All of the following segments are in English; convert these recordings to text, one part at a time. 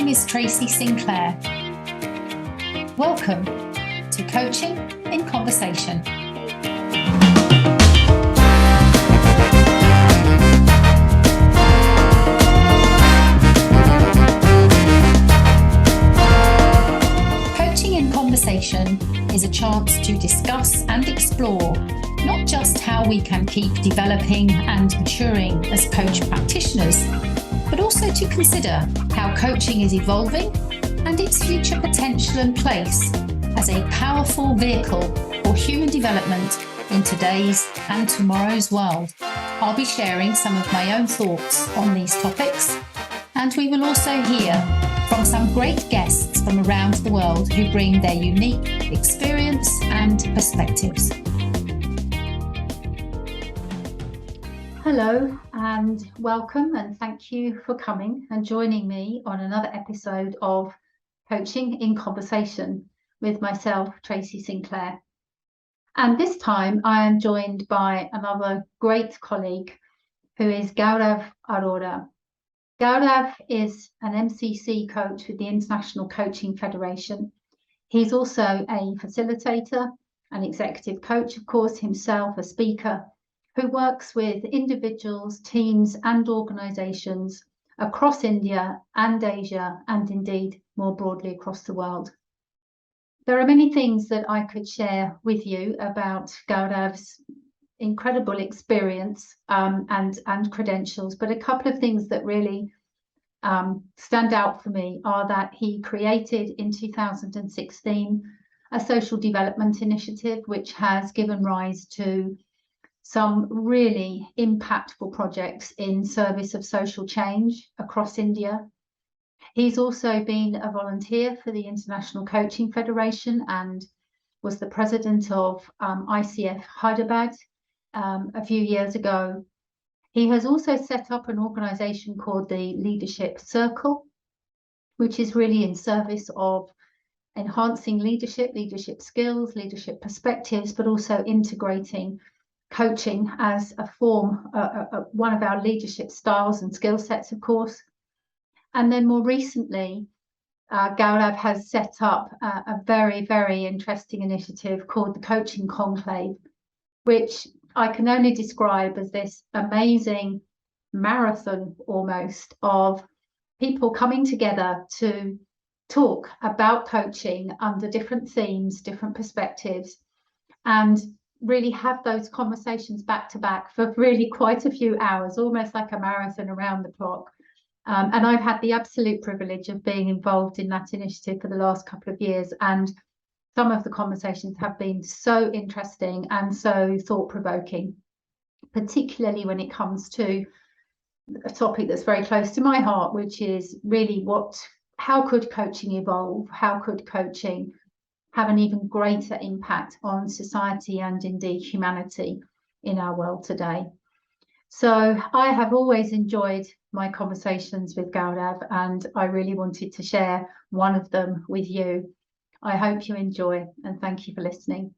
name is Tracy Sinclair. Welcome to Coaching in Conversation. Coaching in Conversation is a chance to discuss and explore not just how we can keep developing and maturing as coach practitioners, but also to consider how coaching is evolving and its future potential and place as a powerful vehicle for human development in today's and tomorrow's world. I'll be sharing some of my own thoughts on these topics, and we will also hear from some great guests from around the world who bring their unique experience and perspectives. Hello and welcome, and thank you for coming and joining me on another episode of Coaching in Conversation with myself, Tracy Sinclair. And this time I am joined by another great colleague who is Guarav Arora. Gaurav is an MCC coach with the International Coaching Federation. He's also a facilitator, an executive coach, of course, himself a speaker, who works with individuals, teams and organisations across India and Asia, and indeed more broadly across the world. There are many things that I could share with you about Gaurav's incredible experience and credentials, but a couple of things that really stand out for me are that he created in 2016 a social development initiative which has given rise to some really impactful projects in service of social change across India. He's also been a volunteer for the International Coaching Federation and was the president of ICF Hyderabad a few years ago. He has also set up an organisation called the Leadership Circle, which is really in service of enhancing leadership skills, leadership perspectives, but also integrating coaching as a form, one of our leadership styles and skill sets, of course. And then more recently, Gaurav has set up a very, very interesting initiative called the Coaching Conclave, which I can only describe as this amazing marathon almost of people coming together to talk about coaching under different themes, different perspectives, and really have those conversations back to back for really quite a few hours, almost like a marathon around the clock. And I've had the absolute privilege of being involved in that initiative for the last couple of years, and some of the conversations have been so interesting and so thought-provoking, particularly when it comes to a topic that's very close to my heart, which is really how could coaching evolve? How could coaching have an even greater impact on society and indeed humanity in our world today? So I have always enjoyed my conversations with Gaurav, and I really wanted to share one of them with you. I hope you enjoy, and thank you for listening.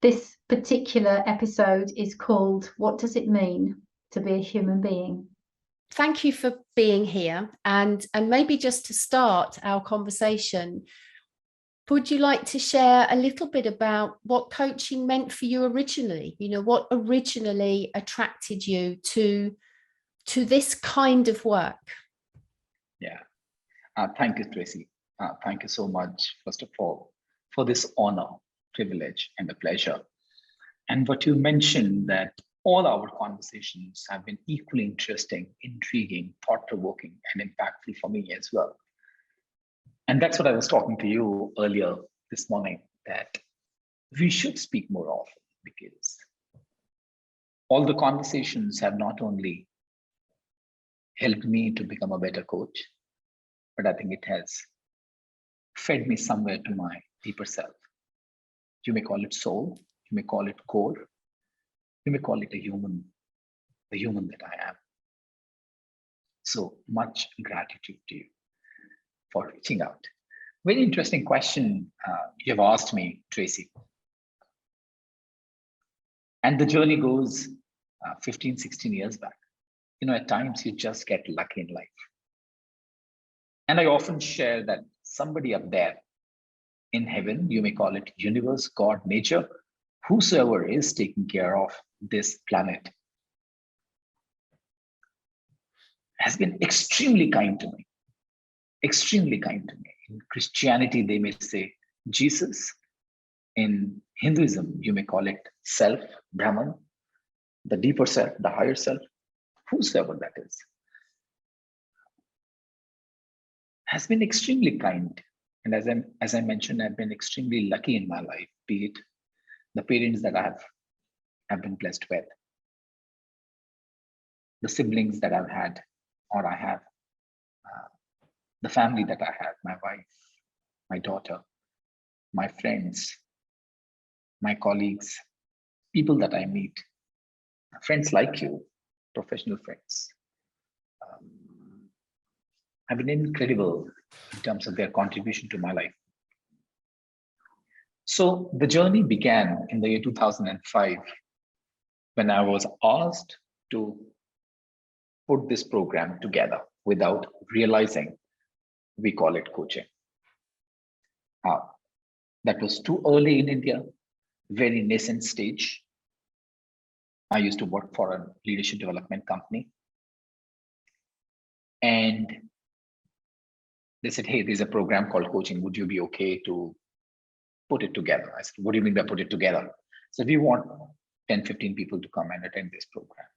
This particular episode is called "What Does It Mean to Be a Human Being?" Thank you for being here, and maybe just to start our conversation, would you like to share a little bit about what coaching meant for you originally? You know, what originally attracted you to this kind of work? Yeah, thank you, Tracy. Thank you so much, first of all, for this honor, privilege, and a pleasure. And what you mentioned, that all our conversations have been equally interesting, intriguing, thought-provoking, and impactful for me as well. And that's what I was talking to you earlier this morning, that we should speak more often, because all the conversations have not only helped me to become a better coach, but I think it has fed me somewhere to my deeper self. You may call it soul, you may call it core, you may call it the human that I am. So much gratitude to you for reaching out. Very interesting question you have asked me, Tracy. And the journey goes 15, 16 years back. You know, at times you just get lucky in life. And I often share that somebody up there in heaven, you may call it universe, God, nature, whosoever is taking care of this planet, has been extremely kind to me, extremely kind to me. In Christianity, they may say Jesus. In Hinduism, you may call it self, Brahman, the deeper self, the higher self, whosoever that is, has been extremely kind. And as I mentioned, I've been extremely lucky in my life, be it the parents that I have been blessed with, the siblings that I've had or I have, the family that I have, my wife, my daughter, my friends, my colleagues, people that I meet, friends like you, professional friends, have been incredible in terms of their contribution to my life. So the journey began in the year 2005 when I was asked to put this program together without realizing we call it coaching. That was too early in India, very nascent stage. I used to work for a leadership development company. And they said, hey, there's a program called coaching. Would you be okay to put it together? I said, what do you mean by put it together? So we want 10, 15 people to come and attend this program.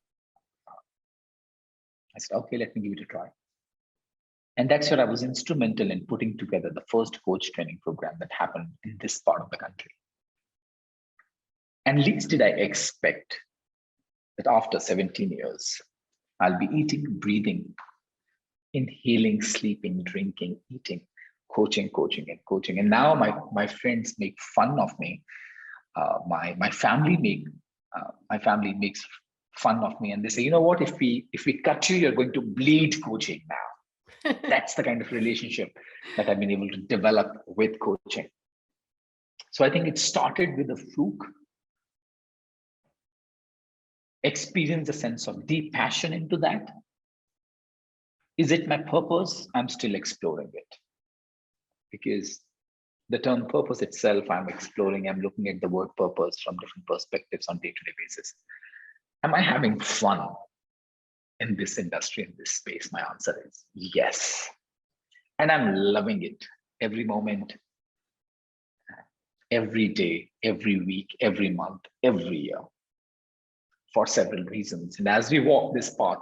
I said, okay, let me give it a try. And that's where I was instrumental in putting together the first coach training program that happened in this part of the country. And least did I expect that after 17 years, I'll be eating, breathing, inhaling, sleeping, drinking, eating, coaching. And now my friends make fun of me. My family makes fun of me, and they say, you know what? If we cut you, you're going to bleed coaching now. That's the kind of relationship that I've been able to develop with coaching. So I think it started with a fluke. Experience a sense of deep passion into that. Is it my purpose? I'm still exploring it. Because the term purpose itself, I'm exploring, I'm looking at the word purpose from different perspectives on day-to-day basis. Am I having fun in this industry, in this space? My answer is yes. And I'm loving it every moment, every day, every week, every month, every year, for several reasons. And as we walk this path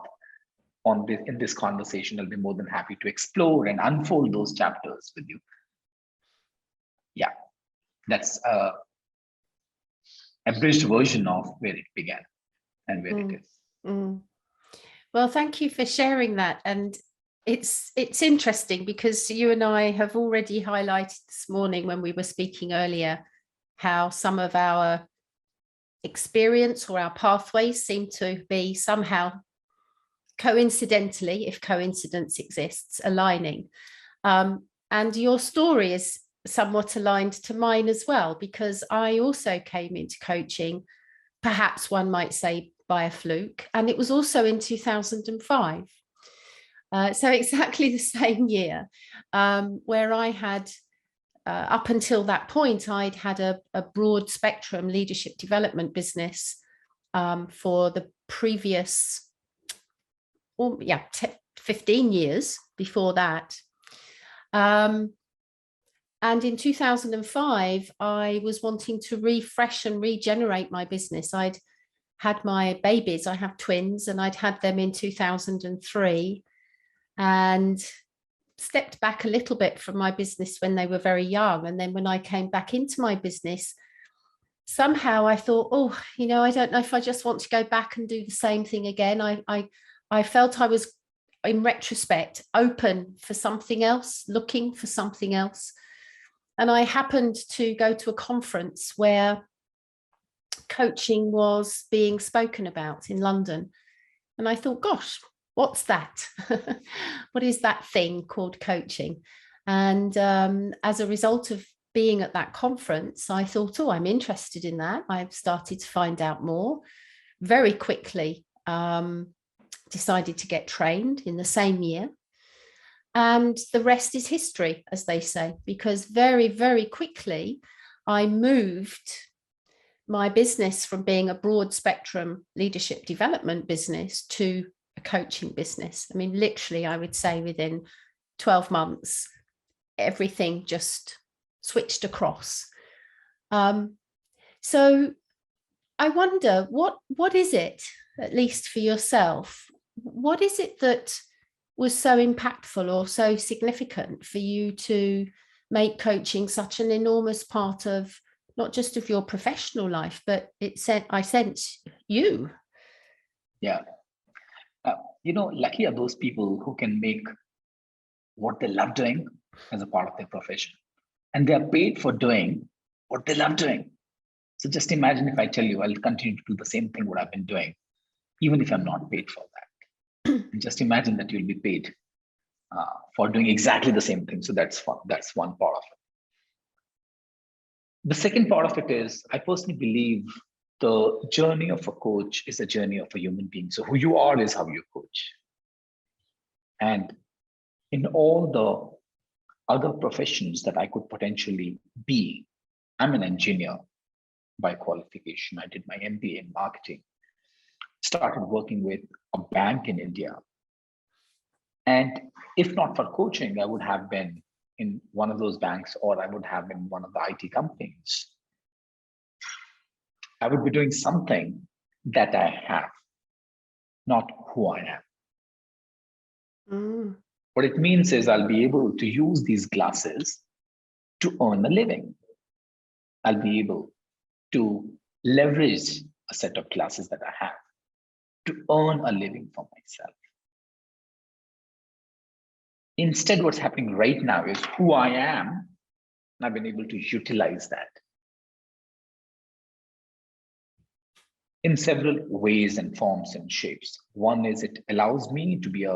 in this conversation, I'll be more than happy to explore and unfold those chapters with you. Yeah, that's a abridged version of where it began and where it is. Well, thank you for sharing that. And it's interesting because you and I have already highlighted this morning when we were speaking earlier how some of our experience or our pathways seem to be somehow coincidentally, if coincidence exists, aligning. And your story is somewhat aligned to mine as well, because I also came into coaching, perhaps one might say by a fluke, and it was also in 2005. So exactly the same year, where I had, up until that point, I'd had a broad spectrum leadership development business for the previous 15 years before that. And in 2005, I was wanting to refresh and regenerate my business. I'd had my babies, I have twins, and I'd had them in 2003 and stepped back a little bit from my business when they were very young. And then when I came back into my business, somehow I thought, oh, I don't know if I just want to go back and do the same thing again. I felt I was, in retrospect, open for something else, looking for something else. And I happened to go to a conference where coaching was being spoken about in London. And I thought, gosh, what's that? What is that thing called coaching? And as a result of being at that conference, I thought, oh, I'm interested in that. I've started to find out more. Very quickly decided to get trained in the same year. And the rest is history, as they say, because very, very quickly I moved my business from being a broad spectrum leadership development business to a coaching business. I mean, literally, I would say within 12 months, everything just switched across. So I wonder, what is it, at least for yourself, what is it that was so impactful or so significant for you to make coaching such an enormous part of not just of your professional life, but I sense you? Yeah. Lucky are those people who can make what they love doing as a part of their profession. And they are paid for doing what they love doing. So just imagine if I tell you I'll continue to do the same thing what I've been doing, even if I'm not paid for that. And just imagine that you'll be paid for doing exactly the same thing. So that's fun. That's one part of it. The second part of it is, I personally believe the journey of a coach is a journey of a human being. So who you are is how you coach. And in all the other professions that I could potentially be, I'm an engineer by qualification. I did my MBA in marketing, started working with a bank in India. And if not for coaching, I would have been in one of those banks, or I would have been one of the IT companies. I would be doing something that I have, not who I am. What it means is I'll be able to use these glasses to earn a living. I'll be able to leverage a set of classes that I have to earn a living for myself. Instead, what's happening right now is who I am, and I've been able to utilize that in several ways and forms and shapes. One is it allows me to be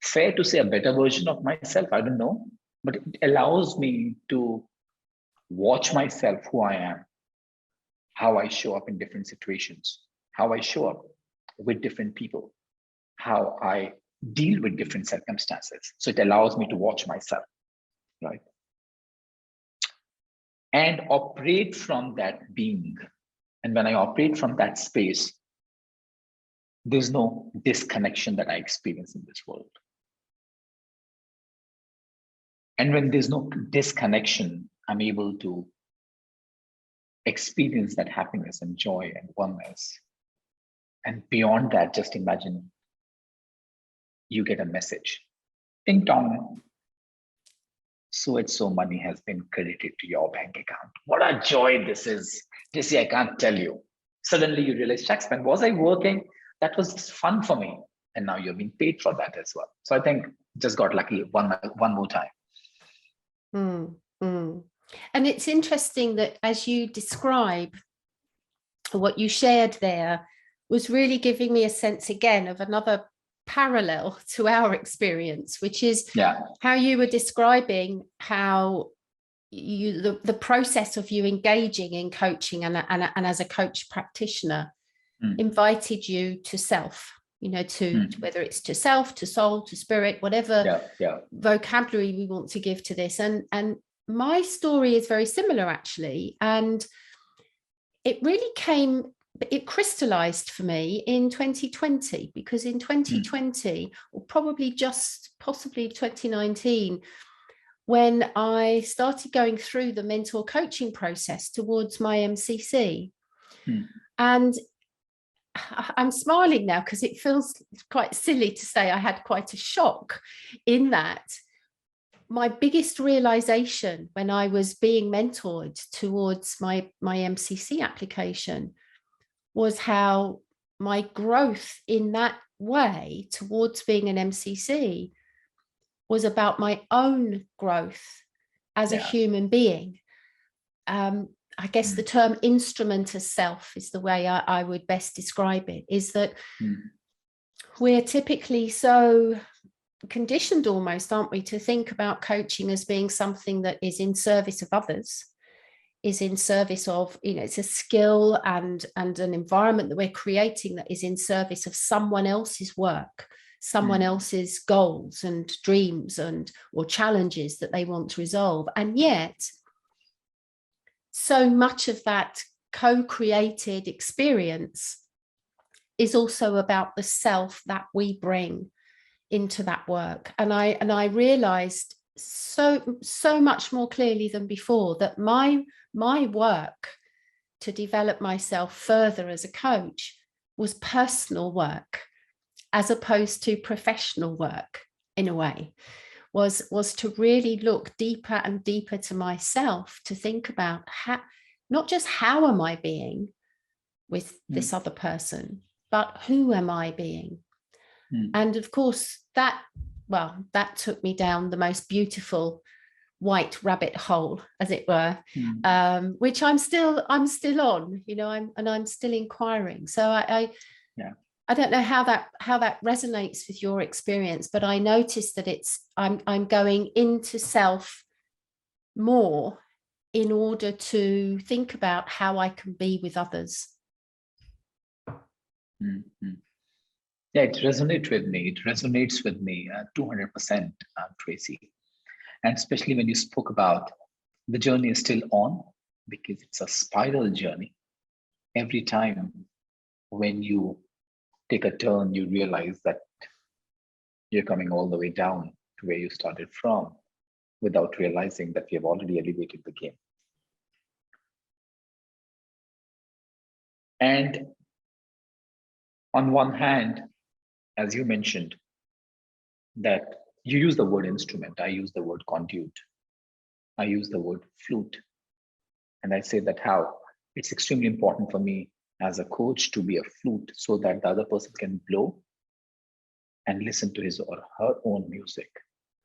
fair to say a better version of myself, I don't know, but it allows me to watch myself, who I am, how I show up in different situations, how I show up with different people, how I deal with different circumstances. So it allows me to watch myself, right? And operate from that being. And when I operate from that space, there's no disconnection that I experience in this world. And when there's no disconnection, I'm able to experience that happiness and joy and oneness. And beyond that, just imagine you get a message. Ding dong. So money has been credited to your bank account. What a joy this is. Tracy, I can't tell you. Suddenly you realize, shucks, man, was I working? That was just fun for me. And now you're being paid for that as well. So I think just got lucky one more time. And it's interesting that as you describe what you shared there was really giving me a sense again of another parallel to our experience, which is how you were describing how the process of you engaging in coaching and as a coach practitioner invited you to self, to whether it's to self, to soul, to spirit, whatever vocabulary we want to give to this. And my story is very similar, actually. And it really it crystallized for me in 2020, because in 2020, or possibly 2019, when I started going through the mentor coaching process towards my MCC. And I'm smiling now because it feels quite silly to say I had quite a shock in that. My biggest realization when I was being mentored towards my MCC application was how my growth in that way towards being an MCC was about my own growth as a human being. I guess the term instrument as self is the way I would best describe it, is that we're typically so conditioned almost, aren't we, to think about coaching as being something that is in service of others, is in service of, it's a skill and an environment that we're creating that is in service of someone else's work, someone else's goals and dreams or challenges that they want to resolve. And yet, so much of that co-created experience is also about the self that we bring into that work. And I realized so much more clearly than before that my work to develop myself further as a coach was personal work as opposed to professional work, in a way, was to really look deeper and deeper to myself, to think about not just how am I being with this other person, but who am I being? And of course, that took me down the most beautiful white rabbit hole, as it were, which I'm still on, I'm still inquiring. So I don't know how that resonates with your experience, but I noticed that I'm going into self more in order to think about how I can be with others. Yeah, it resonates with me. It resonates with me 200%, Tracy. And especially when you spoke about the journey is still on, because it's a spiral journey. Every time when you take a turn, you realize that you're coming all the way down to where you started from without realizing that we have already elevated the game. And on one hand, as you mentioned, that you use the word instrument, I use the word conduit, I use the word flute. And I say that how it's extremely important for me as a coach to be a flute so that the other person can blow and listen to his or her own music.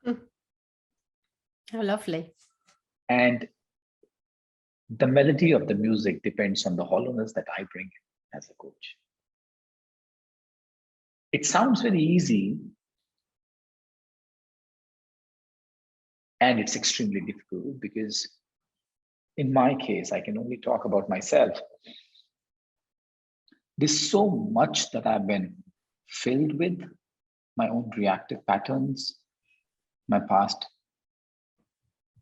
How lovely. And the melody of the music depends on the hollowness that I bring in as a coach. It sounds very easy, and it's extremely difficult because in my case, I can only talk about myself. There's so much that I've been filled with, my own reactive patterns, my past,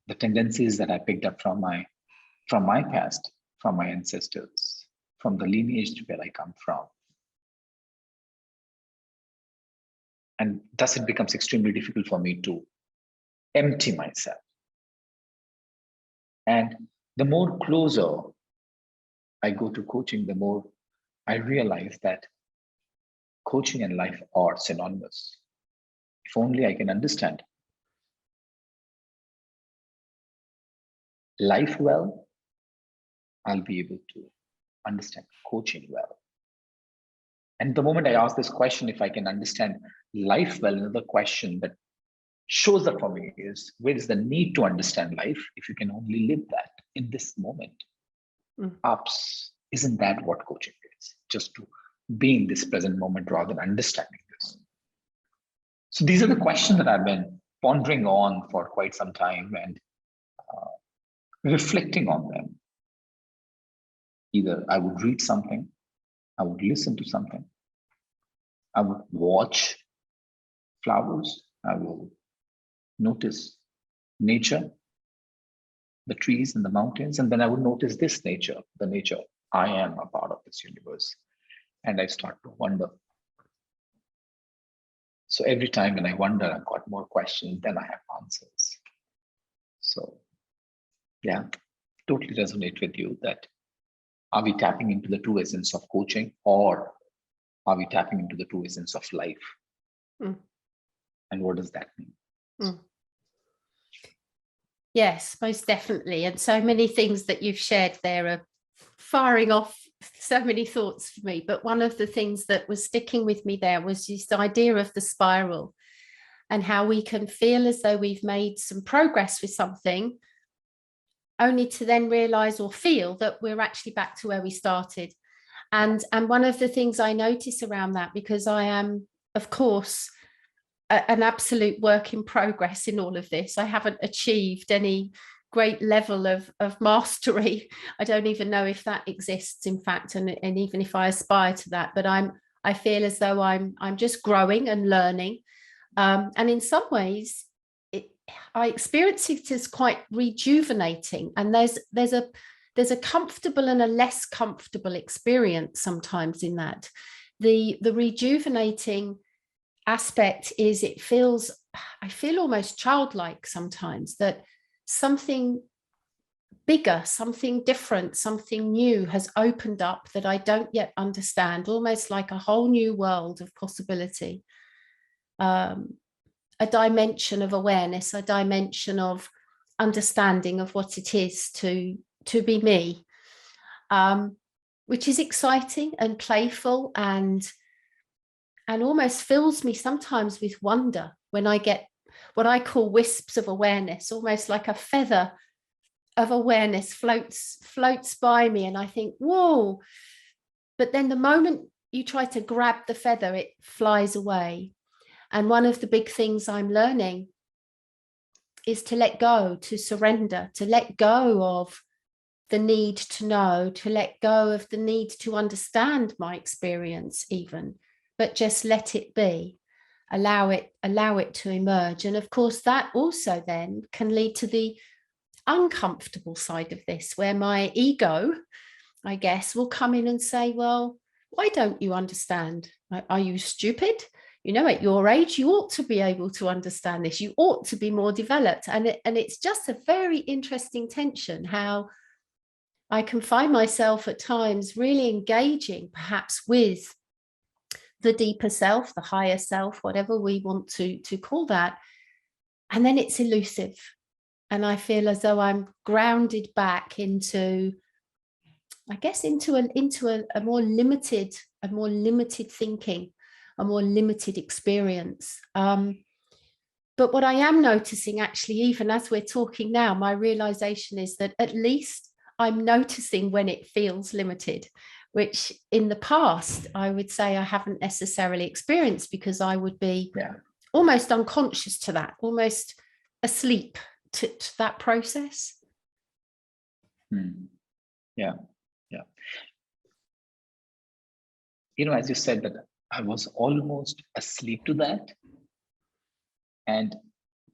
the tendencies that I picked up from my past, from my ancestors, from the lineage where I come from. And thus it becomes extremely difficult for me to empty myself. And the more closer I go to coaching, the more I realize that coaching and life are synonymous. If only I can understand life well, I'll be able to understand coaching well. And the moment I ask this question, if I can understand life well, another question that shows up for me is, where is the need to understand life if you can only live that in this moment? Perhaps, isn't that what coaching is? Just to be in this present moment rather than understanding this. So these are the questions that I've been pondering on for quite some time and reflecting on them. Either I would read something, I would listen to something, I would watch flowers, I will notice nature, the trees and the mountains, and then I would notice this nature, the nature. I am a part of this universe. And I start to wonder. So every time when I wonder, I've got more questions than I have answers. So yeah, totally resonate with you that are we tapping into the true essence of coaching, or are we tapping into the true essence of life? And what does that mean? Yes, most definitely. And so many things that you've shared there are firing off so many thoughts for me. But one of the things that was sticking with me there was this idea of the spiral and how we can feel as though we've made some progress with something, only to then realize or feel that we're actually back to where we started. And one of the things I notice around that, because I am, of course, an absolute work in progress in all of this. I haven't achieved any great level of mastery. I don't even know if that exists, in fact, and even if I aspire to that, but I feel as though I'm just growing and learning. And in some ways, I experience it as quite rejuvenating. And there's a comfortable and a less comfortable experience sometimes in that. The rejuvenating aspect is I feel almost childlike sometimes, that something bigger, something different, something new has opened up that I don't yet understand, almost like a whole new world of possibility. A dimension of awareness, a dimension of understanding of what it is to be me, which is exciting and playful and almost fills me sometimes with wonder when I get what I call wisps of awareness, almost like a feather of awareness floats by me, and I think, whoa. But then the moment you try to grab the feather, it flies away. And one of the big things I'm learning is to let go, to surrender, to let go of the need to know, to let go of the need to understand my experience even, but just let it be, allow it to emerge. And of course, that also then can lead to the uncomfortable side of this, where my ego, I guess, will come in and say, well, why don't you understand? Are you stupid? You know, at your age, you ought to be able to understand this. You ought to be more developed. And it's just a very interesting tension, how I can find myself at times really engaging perhaps with the deeper self, the higher self, whatever we want to call that. And then it's elusive. And I feel as though I'm grounded back into, I guess, into a more limited thinking, a more limited experience. But what I am noticing, actually, even as we're talking now, my realization is that at least I'm noticing when it feels limited, which in the past, I would say I haven't necessarily experienced, because I would be almost unconscious to that, almost asleep to that process. Yeah. You know, as you said, that I was almost asleep to that. And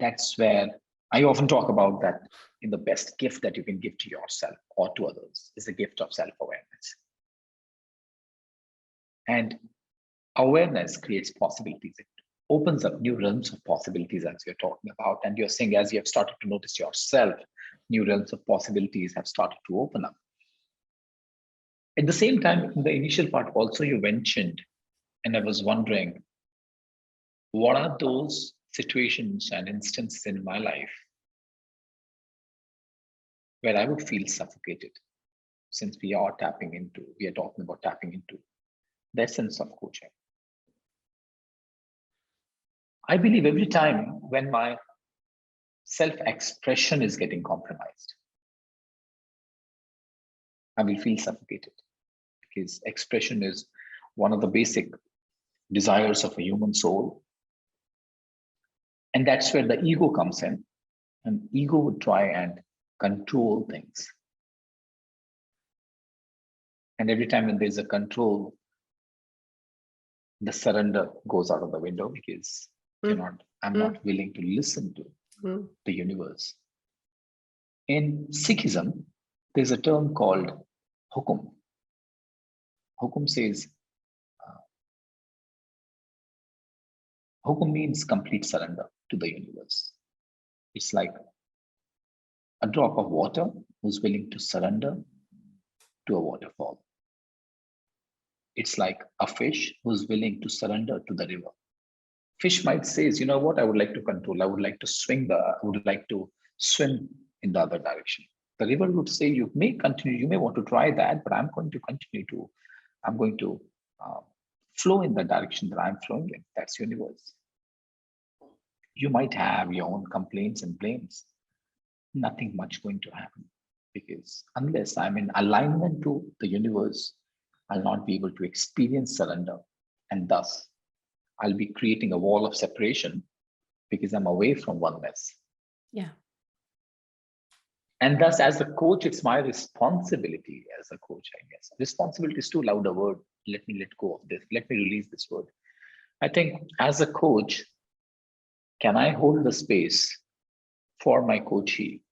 that's where I often talk about that in the best gift that you can give to yourself or to others is the gift of self-awareness. And awareness creates possibilities. It opens up new realms of possibilities, as you're talking about. And you're saying, as you have started to notice yourself, new realms of possibilities have started to open up. At the same time, in the initial part also you mentioned, and I was wondering, what are those situations and instances in my life where I would feel suffocated, since we are talking about tapping into the essence of coaching. I believe every time when my self-expression is getting compromised, I will feel suffocated, because expression is one of the basic desires of a human soul. And that's where the ego comes in, and ego would try and control things. And every time when there's a control, the surrender goes out of the window, because I'm not willing to listen to the universe. In Sikhism, there's a term called hukum. Hukum says, hukum means complete surrender to the universe. It's like a drop of water who's willing to surrender to a waterfall. It's like a fish who's willing to surrender to the river. Fish might say, you know what, I would like to control, I would like to swim in the other direction. The river would say, you may continue, you may want to try that, but I'm going to flow in the direction that I'm flowing in. That's universe. You might have your own complaints and blames. Nothing much going to happen, because unless I'm in alignment to the universe, I'll not be able to experience surrender. And thus, I'll be creating a wall of separation, because I'm away from oneness. Yeah. And thus, as a coach, it's my responsibility as a coach, I guess. Responsibility is too loud a word. Let me let go of this. Let me release this word. I think as a coach, can I hold the space for my coachee?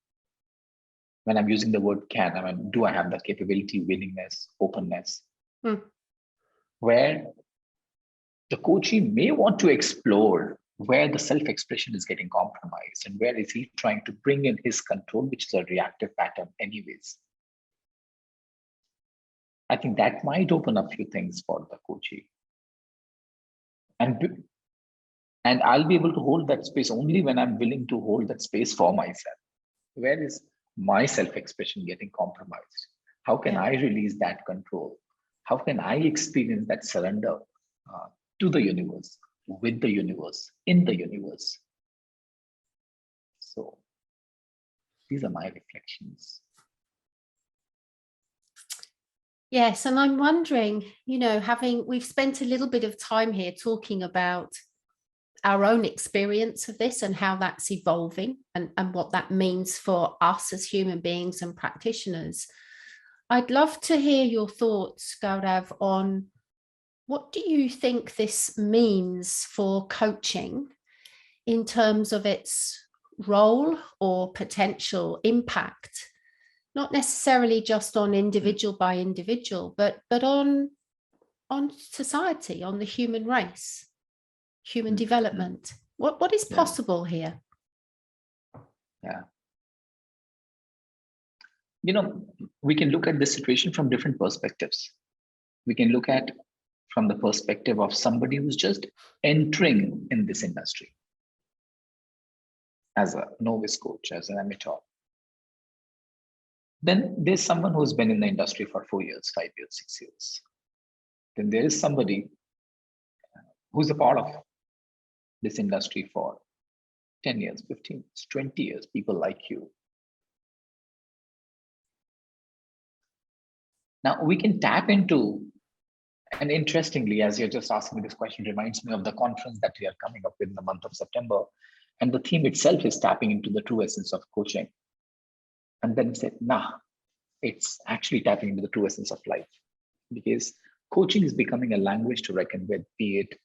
When I'm using the word can, I mean, do I have the capability, willingness, openness? Where the coachee may want to explore where the self-expression is getting compromised and where is he trying to bring in his control, which is a reactive pattern anyways. I think that might open a few things for the coachee. And I'll be able to hold that space only when I'm willing to hold that space for myself. Where is my self-expression getting compromised? How can I release that control? How can I experience that surrender to the universe, with the universe, in the universe? So these are my reflections. Yes, and I'm wondering, you know, we've spent a little bit of time here talking about our own experience of this and how that's evolving and what that means for us as human beings and practitioners. I'd love to hear your thoughts, Gaurav, on what do you think this means for coaching in terms of its role or potential impact, not necessarily just on individual by individual, but on society, on the human race, human development. What is possible here? Yeah. You know, we can look at this situation from different perspectives. We can look at from the perspective of somebody who's just entering in this industry as a novice coach, as an amateur. Then there's someone who's been in the industry for 4 years, 5 years, 6 years. Then there is somebody who's a part of this industry for 10 years, 15 years, 20 years, people like you. Now we can tap into, and interestingly, as you're just asking me this question, reminds me of the conference that we are coming up with in the month of September. And the theme itself is tapping into the true essence of coaching. And then said, nah, it's actually tapping into the true essence of life. Because coaching is becoming a language to reckon with, be it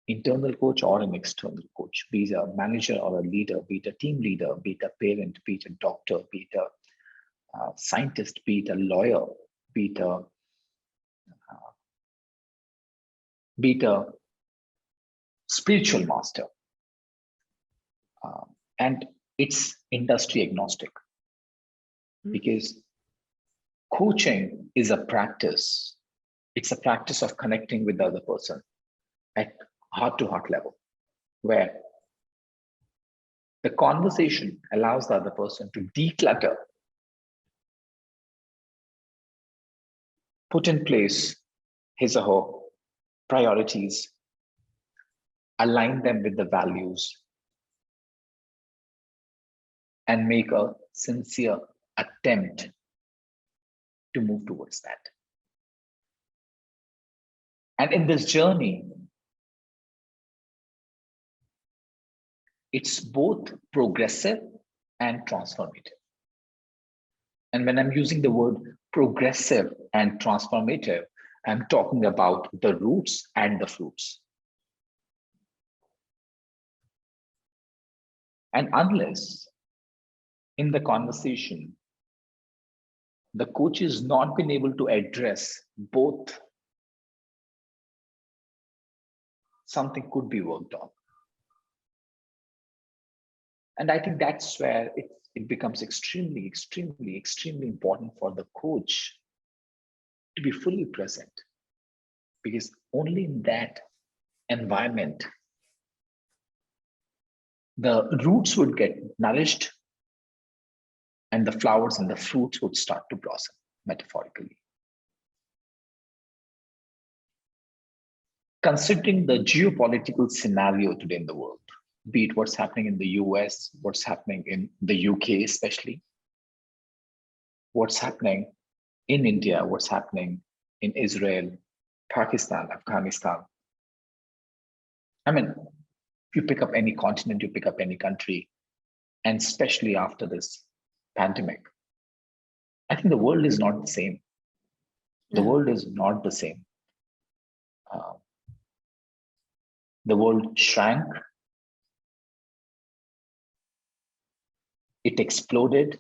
internal coach or an external coach, be it a manager or a leader, be it a team leader, be it a parent, be it a doctor, be it a scientist, be it a lawyer, be it a spiritual master. And it's industry agnostic, because coaching is a practice. It's a practice of connecting with the other person at heart-to-heart level, where the conversation allows the other person to declutter, put in place his or her priorities, align them with the values, and make a sincere attempt to move towards that. And in this journey, it's both progressive and transformative. And when I'm using the word progressive and transformative, I'm talking about the roots and the fruits. And unless in the conversation, the coach has not been able to address both, something could be worked on. And I think that's where it becomes extremely, extremely, extremely important for the coach to be fully present, because only in that environment, the roots would get nourished and the flowers and the fruits would start to blossom, metaphorically. Considering the geopolitical scenario today in the world, be it what's happening in the US, what's happening in the UK especially, what's happening in India, what's happening in Israel, Pakistan, Afghanistan. I mean, if you pick up any continent, you pick up any country, and especially after this pandemic, I think the world is not the same. The No. world is not the same. The world shrank. It exploded.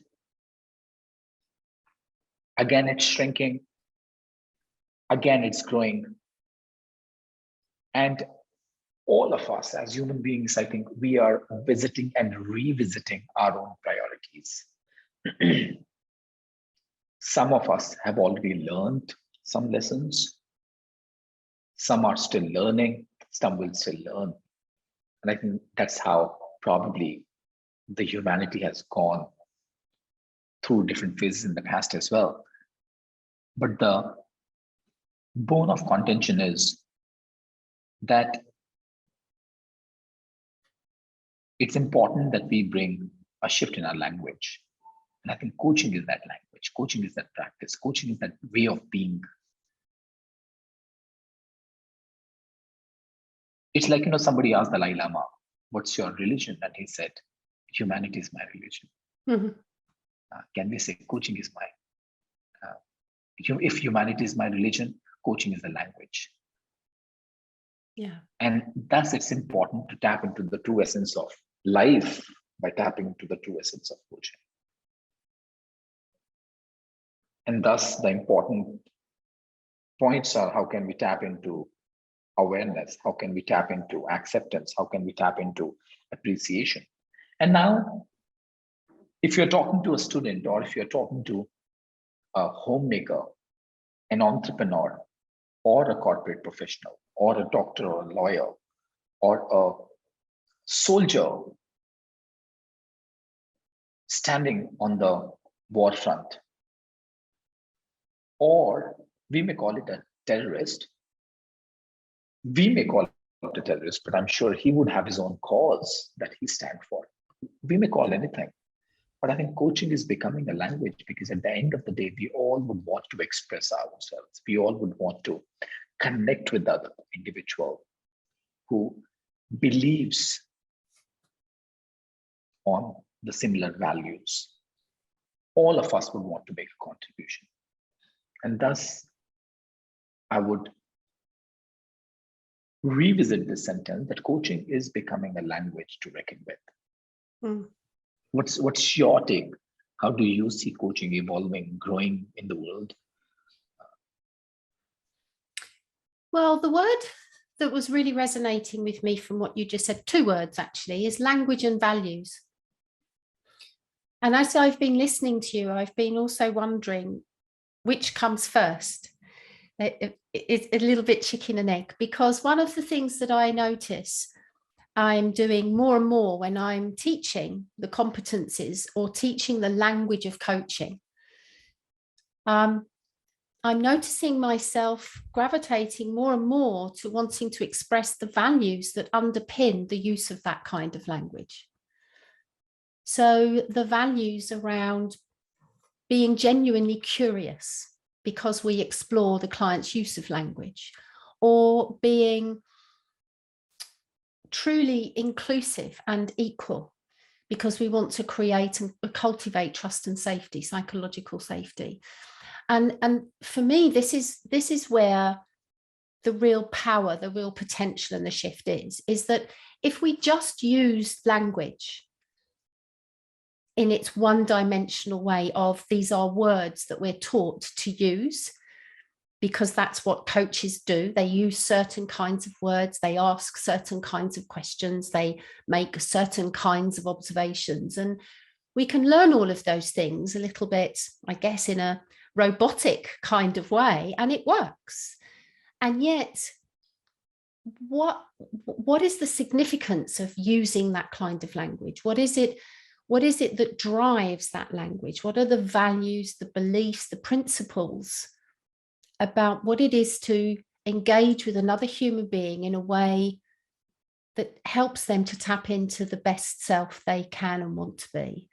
Again, it's shrinking. Again, it's growing. And all of us as human beings, I think we are visiting and revisiting our own priorities. Some of us have already learned some lessons. Some are still learning. Some will still learn. And I think that's how probably the humanity has gone through different phases in the past as well. But the bone of contention is that it's important that we bring a shift in our language. And I think coaching is that language. Coaching is that practice. Coaching is that way of being. It's like, somebody asked the Dalai Lama, what's your religion? And he said, humanity is my religion. Mm-hmm. Can we say coaching is my, if humanity is my religion, coaching is the language. Yeah. And thus it's important to tap into the true essence of life by tapping into the true essence of coaching. And thus the important points are, how can we tap into awareness? How can we tap into acceptance? How can we tap into appreciation? And now, if you're talking to a student, or if you're talking to a homemaker, an entrepreneur, or a corporate professional, or a doctor or a lawyer, or a soldier standing on the war front, or we may call it a terrorist. We may call it a terrorist, but I'm sure he would have his own cause that he stands for. We may call anything. But I think coaching is becoming a language, because at the end of the day, we all would want to express ourselves. We all would want to connect with the other individual who believes on the similar values. All of us would want to make a contribution. And thus, I would revisit this sentence that coaching is becoming a language to reckon with. Mm. What's your take? How do you see coaching evolving, growing in the world? Well, the word that was really resonating with me from what you just said, two words actually, is language and values. And as I've been listening to you, I've been also wondering which comes first. It's a little bit chicken and egg, because one of the things that I notice I'm doing more and more when I'm teaching the competencies or teaching the language of coaching, I'm noticing myself gravitating more and more to wanting to express the values that underpin the use of that kind of language. So the values around being genuinely curious because we explore the client's use of language, or being truly inclusive and equal because we want to create and cultivate trust and safety, psychological safety. And for me, this is where the real power, the real potential and the shift is that if we just use language in its one-dimensional way of these are words that we're taught to use, because that's what coaches do. They use certain kinds of words, they ask certain kinds of questions, they make certain kinds of observations. And we can learn all of those things a little bit, I guess, in a robotic kind of way, and it works. And yet, what is the significance of using that kind of language? What is it that drives that language? What are the values, the beliefs, the principles about what it is to engage with another human being in a way that helps them to tap into the best self they can and want to be?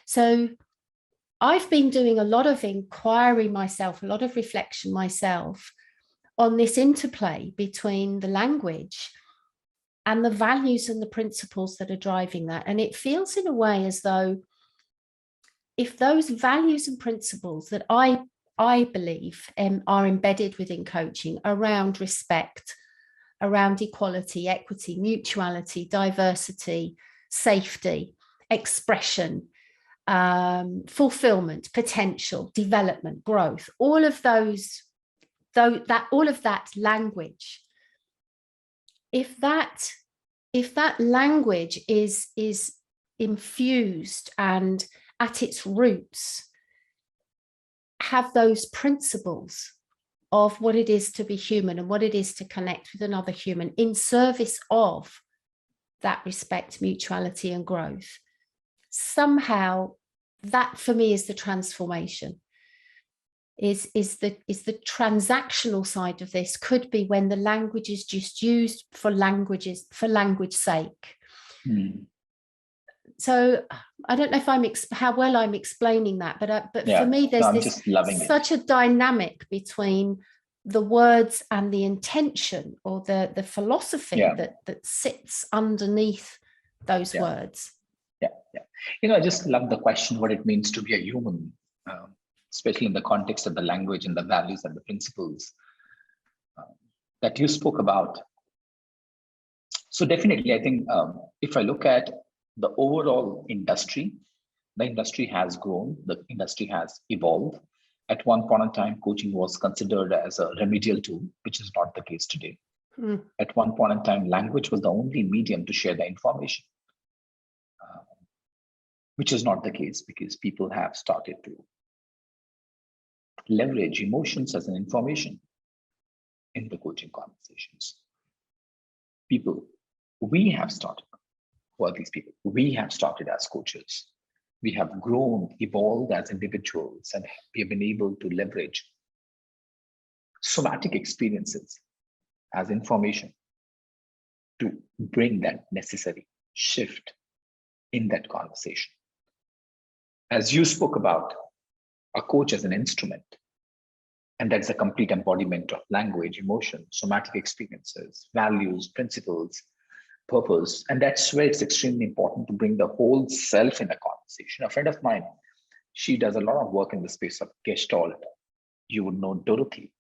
So I've been doing a lot of inquiry myself, a lot of reflection myself on this interplay between the language and the values and the principles that are driving that. And it feels in a way as though if those values and principles that I believe are embedded within coaching around respect, around equality, equity, mutuality, diversity, safety, expression, fulfillment, potential, development, growth, all of those, all of that language, if that language is infused and at its roots have those principles of what it is to be human and what it is to connect with another human in service of that respect, mutuality and growth, somehow that for me is the transformation, is the transactional side of this. Could be when the language is just used for language sake. So I don't know if how well I'm explaining that, but yeah, for me there's such a dynamic between the words and the intention or the philosophy that sits underneath those words. I just love the question, what it means to be a human, especially in the context of the language and the values and the principles that you spoke about. So definitely, I think if I look at the overall industry, the industry has grown, the industry has evolved. At one point in time, coaching was considered as a remedial tool, which is not the case today. At one point in time, language was the only medium to share the information, which is not the case because people have started to leverage emotions as an information in the coaching conversations. We have started. Who are these people? We have started as coaches. We have grown, evolved as individuals, and we have been able to leverage somatic experiences as information to bring that necessary shift in that conversation. As you spoke about a coach as an instrument, and that's a complete embodiment of language, emotion, somatic experiences, values, principles, purpose. And that's where it's extremely important to bring the whole self in a conversation. A friend of mine, she does a lot of work in the space of Gestalt. You would know Dorothy.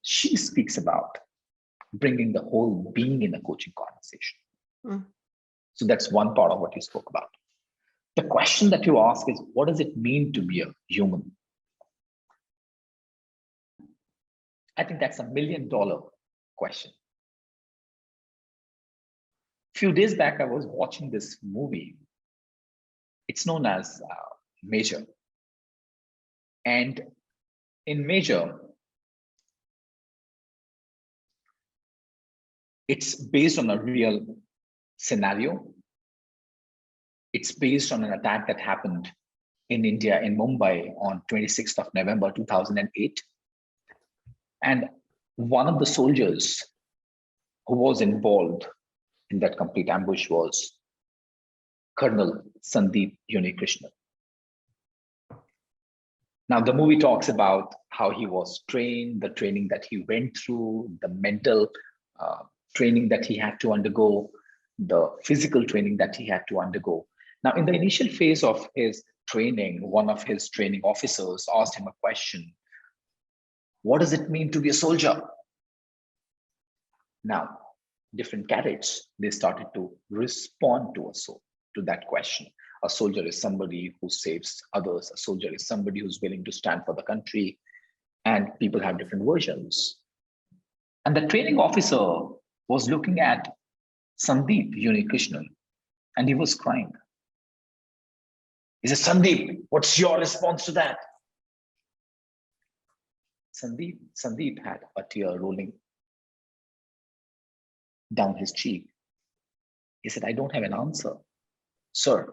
She speaks about bringing the whole being in a coaching conversation. So that's one part of what you spoke about. The question that you ask is, what does it mean to be a human? I think that's $1 million question. A few days back, I was watching this movie. It's known as Major. And in Major, it's based on a real scenario. It's based on an attack that happened in India, in Mumbai on 26th of November, 2008. And one of the soldiers who was involved in that complete ambush was Colonel Sandeep Unikrishnan. Now, the movie talks about how he was trained, the training that he went through, the mental training that he had to undergo, the physical training that he had to undergo. Now, in the initial phase of his training, one of his training officers asked him a question: what does it mean to be a soldier? Now, different cadets, they started to respond to that question. A soldier is somebody who saves others. A soldier is somebody who's willing to stand for the country. And people have different versions. And the training officer was looking at Sandeep Unikrishnan, and he was crying. He said, Sandeep, what's your response to that? Sandeep had a tear rolling down his cheek. He said, I don't have an answer, sir.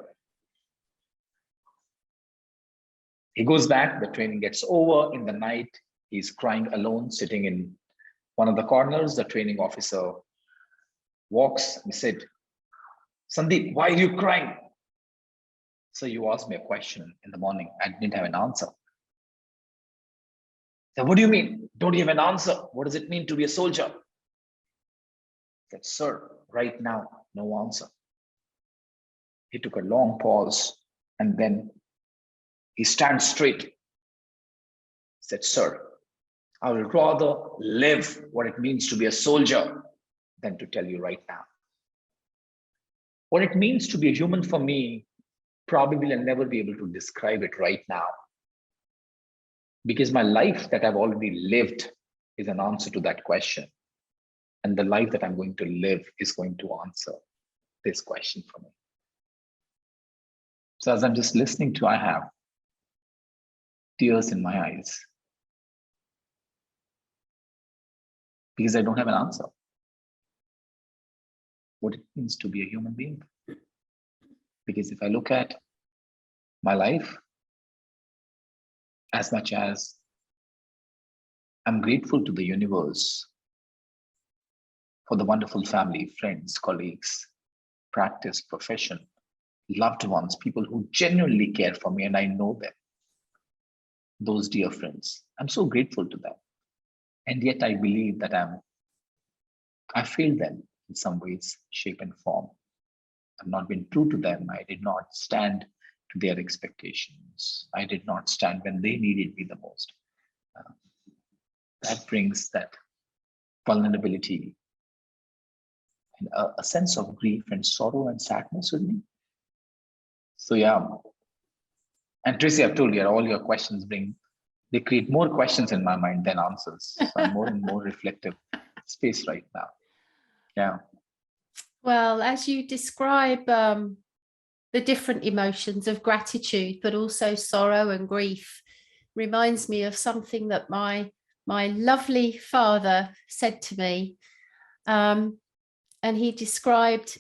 He goes back, the training gets over. In the night, he's crying alone, sitting in one of the corners. The training officer walks and said, Sandeep, why are you crying? So you asked me a question in the morning. I didn't have an answer. So what do you mean? Don't you have an answer? What does it mean to be a soldier? I said, sir, right now, no answer. He took a long pause and then He stands straight, said, "Sir, I will rather live what it means to be a soldier than to tell you right now. What it means to be a human for me, probably I'll never be able to describe it right now. Because my life that I've already lived is an answer to that question. And the life that I'm going to live is going to answer this question for me." So as I'm just listening to, I have tears in my eyes. Because I don't have an answer. What it means to be a human being. Because if I look at my life, as much as I'm grateful to the universe for the wonderful family, friends, colleagues, practice, profession, loved ones, people who genuinely care for me and I know them, those dear friends, I'm so grateful to them. And yet I believe that I failed them in some ways, shape and form. I've not been true to them. I did not stand to their expectations. I did not stand when they needed me the most. That brings that vulnerability and a sense of grief and sorrow and sadness with me. So yeah, and Tracy, I've told you, all your questions they create more questions in my mind than answers. So I'm more and more reflective space right now. Yeah. Well, as you describe the different emotions of gratitude, but also sorrow and grief, reminds me of something that my lovely father said to me. And he described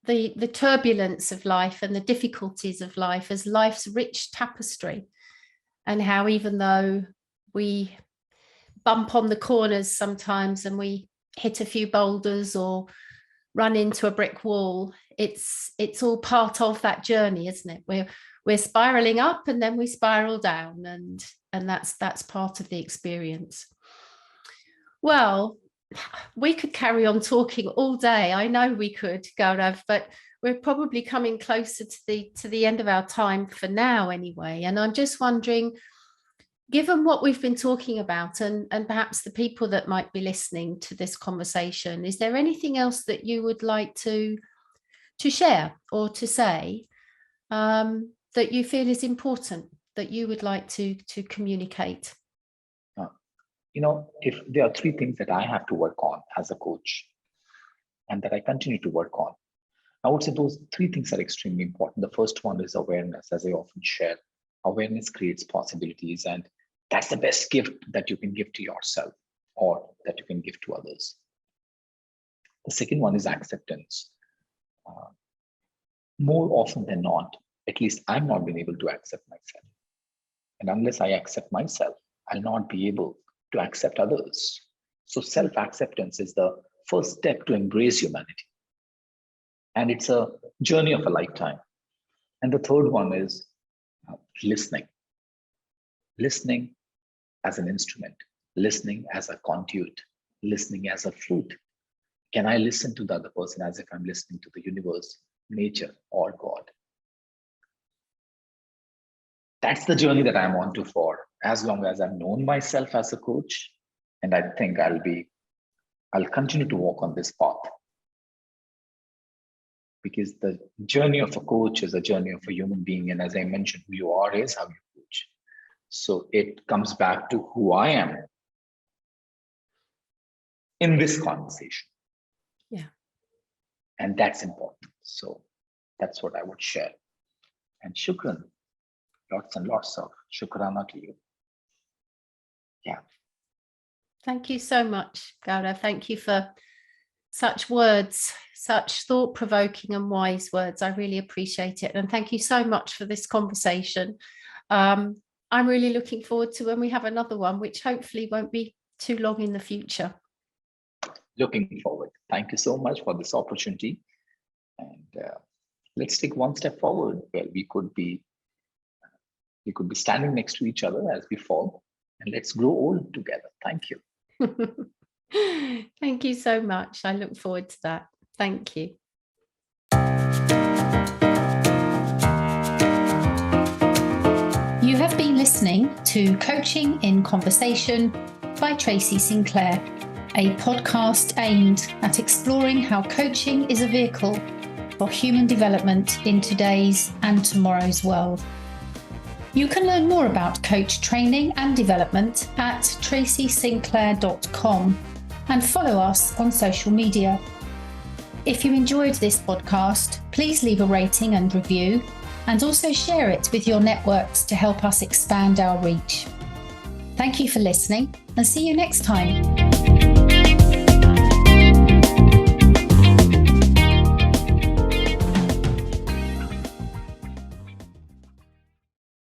the turbulence of life and the difficulties of life as life's rich tapestry, and how even though we bump on the corners sometimes and we hit a few boulders or run into a brick wall, it's all part of that journey, isn't it? We're spiraling up and then we spiral down, and that's part of the experience. Well, we could carry on talking all day. I know we could, Gaurav, but we're probably coming closer to the end of our time for now anyway. And I'm just wondering, given what we've been talking about and perhaps the people that might be listening to this conversation, is there anything else that you would like to share or to say that you feel is important, that you would like to communicate? If there are three things that I have to work on as a coach and that I continue to work on, I would say those three things are extremely important. The first one is awareness, as I often share. Awareness creates possibilities, and that's the best gift that you can give to yourself or that you can give to others. The second one is acceptance. More often than not, at least I've not been able to accept myself. And unless I accept myself, I'll not be able to accept others. So self-acceptance is the first step to embrace humanity. And it's a journey of a lifetime. And the third one is listening. Listening as an instrument, listening as a conduit, listening as a flute. Can I listen to the other person as if I'm listening to the universe, nature, or God? That's the journey that I'm on to for as long as I've known myself as a coach. And I think I'll continue to walk on this path. Because the journey of a coach is a journey of a human being. And as I mentioned, who you are is how you coach. So it comes back to who I am in this conversation. Yeah. And that's important. So that's what I would share. And shukran, lots and lots of shukrana to you. Yeah. Thank you so much, Gaurav. Thank you for such words, such thought-provoking and wise words. I really appreciate it. And thank you so much for this conversation. I'm really looking forward to when we have another one, which hopefully won't be too long in the future. Looking forward. Thank you so much for this opportunity. And let's take one step forward where we could be standing next to each other as we fall, and let's grow old together. Thank you. Thank you so much. I look forward to that. Thank you. have been listening to Coaching in Conversation by Tracy Sinclair, a podcast aimed at exploring how coaching is a vehicle for human development in today's and tomorrow's world. You can learn more about coach training and development at tracysinclair.com and follow us on social media. If you enjoyed this podcast, please leave a rating and review, and also share it with your networks to help us expand our reach. Thank you for listening, and see you next time.